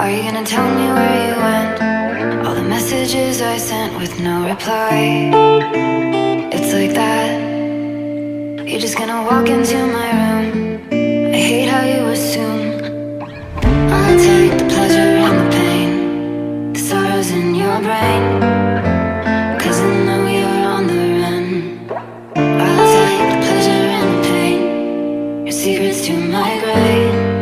Are you gonna tell me where you went? All the messages I sent with no reply. It's like that. You're just gonna walk into my room. I hate how you assume I'll take the pleasure and the pain, the sorrows in your brain, 'cause I know you're on the run. I'll take the pleasure and the pain, your secrets to my grave.